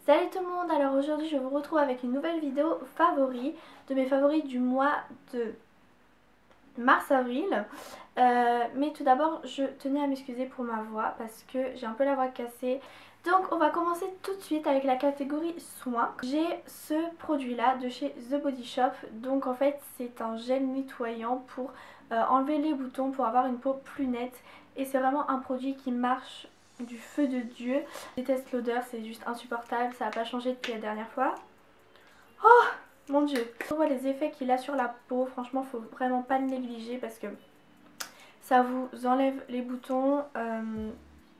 Salut tout le monde, alors aujourd'hui je vous retrouve avec une nouvelle vidéo favoris, de mes favoris du mois de mars-avril. Mais tout d'abord je tenais à m'excuser pour ma voix parce que j'ai un peu la voix cassée. Donc on va commencer tout de suite avec la catégorie soins. J'ai ce produit là de chez The Body Shop. Donc en fait c'est un gel nettoyant pour enlever les boutons, pour avoir une peau plus nette. Et c'est vraiment un produit qui marche du feu de Dieu. Je déteste l'odeur, c'est juste insupportable, ça n'a pas changé depuis la dernière fois. Oh mon dieu. On voit les effets qu'il a sur la peau, franchement faut vraiment pas le négliger parce que ça vous enlève les boutons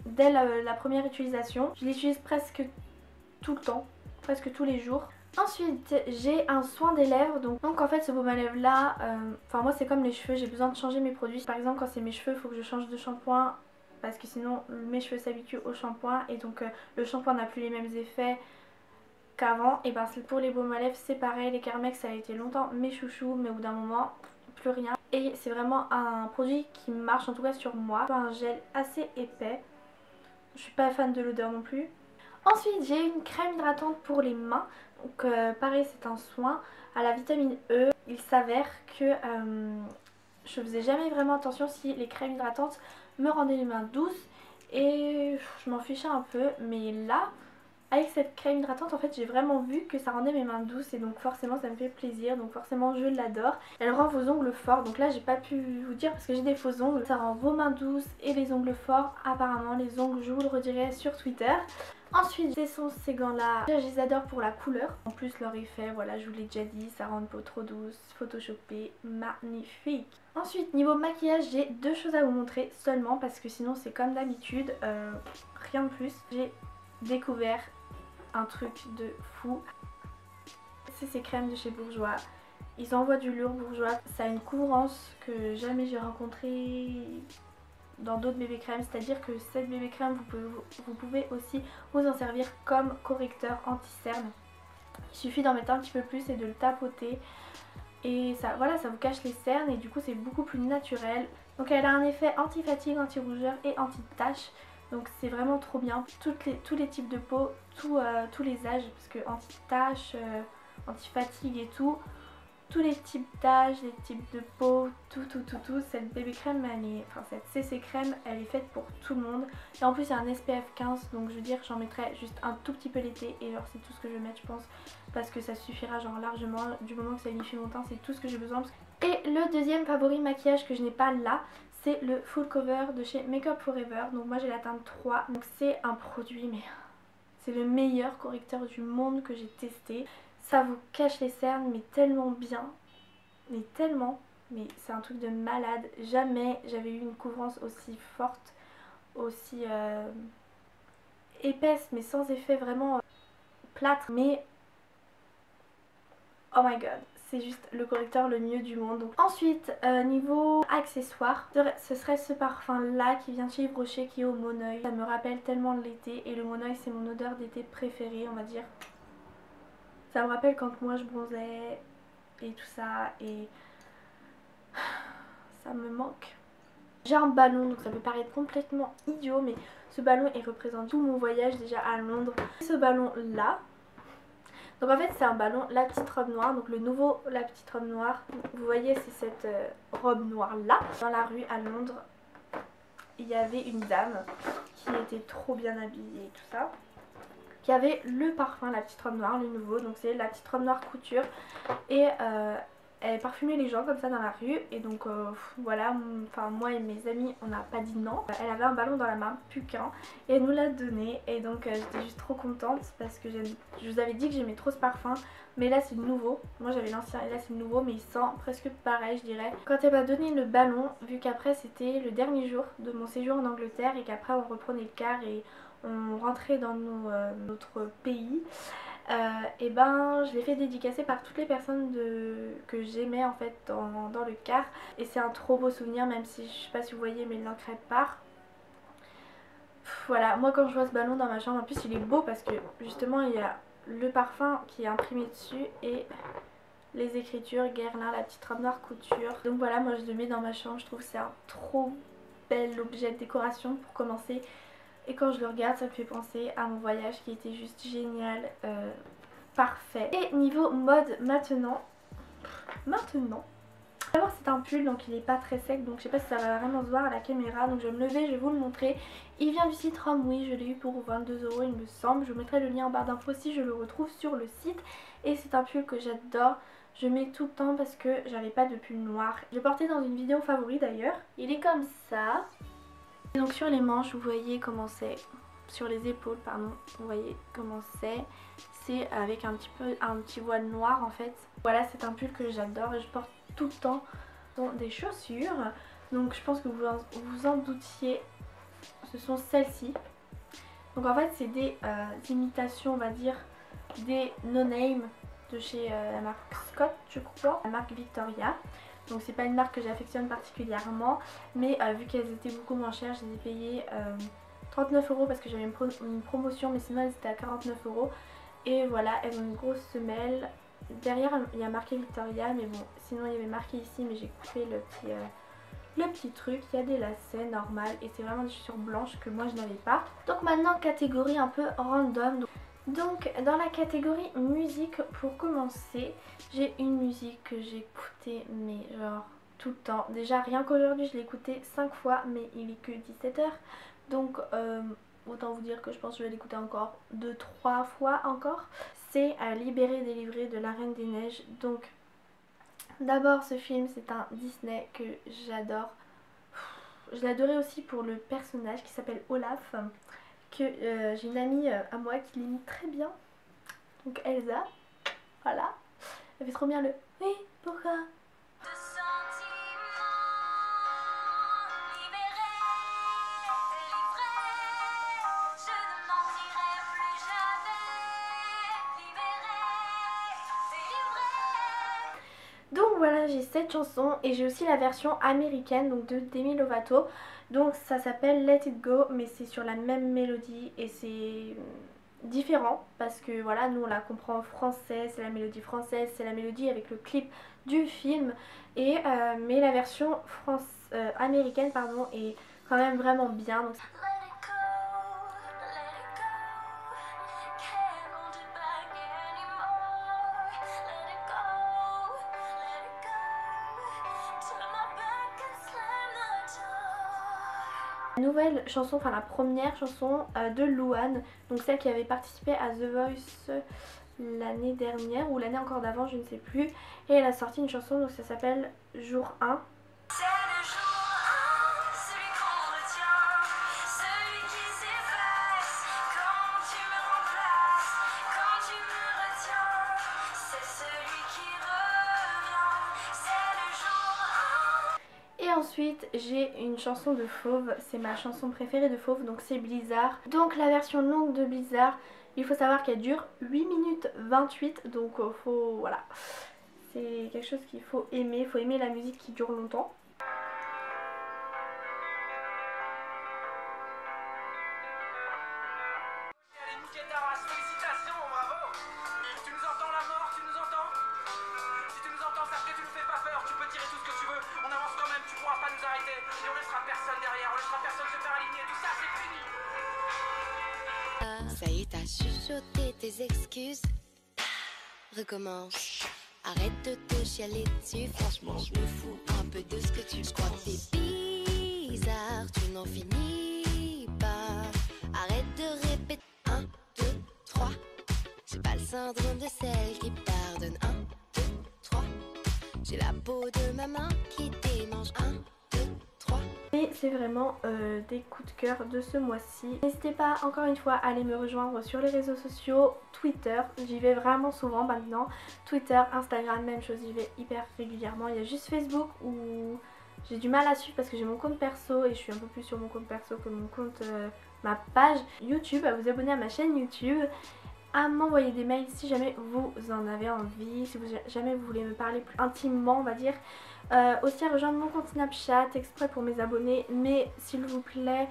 dès la première utilisation. Je l'utilise presque tout le temps, presque tous les jours. Ensuite j'ai un soin des lèvres, donc en fait ce baume à lèvres là, enfin moi c'est comme les cheveux, j'ai besoin de changer mes produits. Par exemple quand c'est mes cheveux il faut que je change de shampoing parce que sinon mes cheveux s'habituent au shampoing et donc le shampoing n'a plus les mêmes effets qu'avant. Et ben pour les baumes à lèvres c'est pareil, les Carmex ça a été longtemps mes chouchous mais au bout d'un moment plus rien. Et c'est vraiment un produit qui marche en tout cas sur moi. C'est un gel assez épais, je suis pas fan de l'odeur non plus. Ensuite j'ai une crème hydratante pour les mains. Donc pareil c'est un soin à la vitamine E. Il s'avère que je faisais jamais vraiment attention si les crèmes hydratantes me rendaient les mains douces. Et je m'en fichais un peu. Mais là avec cette crème hydratante en fait j'ai vraiment vu que ça rendait mes mains douces. Et donc forcément ça me fait plaisir. Donc forcément je l'adore. Elle rend vos ongles forts. Donc là j'ai pas pu vous dire parce que j'ai des faux ongles. Ça rend vos mains douces et les ongles forts. Apparemment les ongles je vous le redirai sur Twitter. Ensuite ces gants là, je les adore pour la couleur. En plus leur effet, voilà je vous l'ai déjà dit, ça rend une peau trop douce, photoshopée, magnifique. Ensuite niveau maquillage j'ai deux choses à vous montrer seulement parce que sinon c'est comme d'habitude, rien de plus. J'ai découvert un truc de fou. C'est ces crèmes de chez Bourjois. Ils envoient du lourd Bourjois, ça a une couvrance que jamais j'ai rencontrée dans d'autres bébé crèmes, c'est-à-dire que cette bébé crème vous pouvez aussi vous en servir comme correcteur anti-cerne. Il suffit d'en mettre un petit peu plus et de le tapoter et ça, voilà, ça vous cache les cernes et du coup c'est beaucoup plus naturel. Donc elle a un effet anti-fatigue, anti-rougeur et anti-tache. Donc c'est vraiment trop bien. Tous les types de peau, tous les âges, parce que anti-tache, anti-fatigue et tout. Tous les types d'âge, les types de peau, tout. Cette bébé crème, cette CC crème, elle est faite pour tout le monde. Et en plus, il y a un SPF 15, donc je veux dire, j'en mettrai juste un tout petit peu l'été. Et genre, c'est tout ce que je vais mettre, je pense, parce que ça suffira genre largement. Du moment que ça unifie mon teint, c'est tout ce que j'ai besoin. Et le deuxième favori maquillage que je n'ai pas là, c'est le Full Cover de chez Make Up Forever. Donc moi, j'ai la teinte 3. Donc c'est un produit, mais c'est le meilleur correcteur du monde que j'ai testé. Ça vous cache les cernes mais tellement bien, mais tellement, mais c'est un truc de malade. Jamais j'avais eu une couvrance aussi forte, aussi épaisse mais sans effet vraiment plâtre. Mais oh my god, c'est juste le correcteur le mieux du monde. Donc, ensuite niveau accessoires, ce serait ce parfum là qui vient de chez Yves Rocher qui est au Moneuil. Ça me rappelle tellement l'été et le Moneuil c'est mon odeur d'été préférée on va dire. Ça me rappelle quand moi je bronzais et tout ça et ça me manque. J'ai un ballon donc ça peut paraître complètement idiot mais ce ballon il représente tout mon voyage déjà à Londres. Ce ballon là, donc en fait c'est un ballon La Petite Robe Noire, donc le nouveau La Petite Robe Noire. Vous voyez c'est cette robe noire là. Dans la rue à Londres il y avait une dame qui était trop bien habillée et tout ça, qui avait le parfum La Petite Robe Noire, le nouveau, donc c'est La Petite Robe Noire couture. Et elle parfumait les gens comme ça dans la rue. Et donc voilà, enfin moi et mes amis on n'a pas dit non. Elle avait un ballon dans la main, plus qu'un, et elle nous l'a donné. Et donc j'étais juste trop contente parce que je vous avais dit que j'aimais trop ce parfum. Mais là c'est le nouveau, moi j'avais l'ancien et là c'est le nouveau, mais il sent presque pareil je dirais. Quand elle m'a donné le ballon, vu qu'après c'était le dernier jour de mon séjour en Angleterre et qu'après on reprenait le car et on rentrait dans notre pays, et ben je l'ai fait dédicacer par toutes les personnes que j'aimais en fait dans le car. Et c'est un trop beau souvenir, même si je sais pas si vous voyez mais l'encre part. Voilà, moi quand je vois ce ballon dans ma chambre, en plus il est beau parce que justement il y a le parfum qui est imprimé dessus et les écritures Guerlain, La Petite Robe Noire couture. Donc voilà, moi je le mets dans ma chambre, je trouve que c'est un trop bel objet de décoration pour commencer Et quand je le regarde, ça me fait penser à mon voyage qui était juste génial, parfait. Et niveau mode maintenant, d'abord c'est un pull donc il est pas très sec, donc je sais pas si ça va vraiment se voir à la caméra, donc je vais me lever, je vais vous le montrer. Il vient du site Romwe, je l'ai eu pour 22 € il me semble, je vous mettrai le lien en barre d'infos si je le retrouve sur le site. Et c'est un pull que j'adore, je mets tout le temps parce que j'avais pas de pull noir. Je l'ai porté dans une vidéo favori d'ailleurs, il est comme ça. Et donc sur les manches vous voyez comment c'est, sur les épaules pardon, vous voyez comment c'est avec un petit voile noir en fait. Voilà, c'est un pull que j'adore et je porte tout le temps. Dans des chaussures, donc je pense que vous vous en doutiez, ce sont celles-ci. Donc en fait c'est des imitations, on va dire, des No Name de chez la marque Scott je crois, la marque Victoria. Donc c'est pas une marque que j'affectionne particulièrement, mais vu qu'elles étaient beaucoup moins chères, je les ai payées 39 € parce que j'avais une promotion, mais sinon elles étaient à 49 €. Et voilà, elles ont une grosse semelle. Derrière il y a marqué Victoria, mais bon, sinon il y avait marqué ici, mais j'ai coupé le petit truc. Il y a des lacets normales et c'est vraiment des chaussures blanches que moi je n'avais pas. Donc maintenant catégorie un peu random. Donc dans la catégorie musique, pour commencer, j'ai une musique que j'ai écoutée mais genre tout le temps. Déjà rien qu'aujourd'hui je l'ai écoutée 5 fois, mais il est que 17 h. Donc autant vous dire que je pense que je vais l'écouter encore 2-3 fois encore. C'est Libéré délivré de La Reine des Neiges. Donc d'abord ce film c'est un Disney que j'adore. Je l'adorais aussi pour le personnage qui s'appelle Olaf, que j'ai une amie à moi qui l'imite très bien. Donc Elsa, voilà. Elle fait trop bien le oui, pourquoi? Donc voilà, j'ai cette chanson et j'ai aussi la version américaine donc de Demi Lovato. Donc ça s'appelle Let It Go, mais c'est sur la même mélodie et c'est différent parce que voilà, nous on la comprend en français, c'est la mélodie française, c'est la mélodie avec le clip du film, et mais la version américaine pardon est quand même vraiment bien. Donc nouvelle chanson, enfin la première chanson de Louane, donc celle qui avait participé à The Voice l'année dernière ou l'année encore d'avant, je ne sais plus, et elle a sorti une chanson, donc ça s'appelle Jour 1. Et ensuite j'ai une chanson de Fauve, c'est ma chanson préférée de Fauve, donc c'est Blizzard. Donc la version longue de Blizzard, il faut savoir qu'elle dure 8 minutes 28, donc faut, voilà, c'est quelque chose qu'il faut aimer la musique qui dure longtemps. Ça y est, t'as chuchoté tes excuses. Recommence. Arrête de te chialer dessus. Franchement, je me fous un peu de ce que tu crois. T'es bizarre, tu n'en finis pas. Arrête de répéter. 1, 2, 3. J'ai pas le syndrome de celle qui pardonne. 1, 2, 3. J'ai la peau de ma main qui démange. 1, 2, 3. Et c'est vraiment des coups de cœur de ce mois-ci. N'hésitez pas encore une fois à aller me rejoindre sur les réseaux sociaux, Twitter, j'y vais vraiment souvent maintenant, Twitter, Instagram, même chose, j'y vais hyper régulièrement. Il y a juste Facebook où j'ai du mal à suivre parce que j'ai mon compte perso et je suis un peu plus sur mon compte perso que mon compte, ma page YouTube, à vous abonner à ma chaîne YouTube, à m'envoyer des mails si jamais vous en avez envie, si jamais vous voulez me parler plus intimement on va dire. Aussi à rejoindre mon compte Snapchat exprès pour mes abonnés, mais s'il vous plaît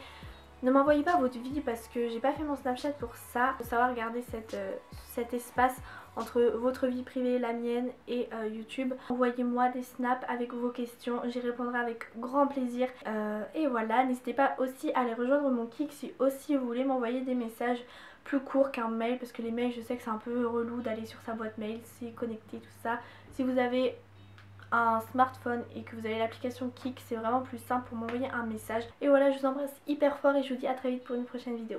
Ne m'envoyez pas votre vie parce que j'ai pas fait mon Snapchat pour ça. Il faut savoir garder cet espace entre votre vie privée, la mienne et YouTube. Envoyez-moi des snaps avec vos questions, j'y répondrai avec grand plaisir. Et voilà, n'hésitez pas aussi à aller rejoindre mon Kik si aussi vous voulez m'envoyer des messages plus courts qu'un mail, parce que les mails je sais que c'est un peu relou d'aller sur sa boîte mail, c'est connecté tout ça. Si vous avez un smartphone et que vous avez l'application Kik, c'est vraiment plus simple pour m'envoyer un message. Et voilà, je vous embrasse hyper fort et je vous dis à très vite pour une prochaine vidéo.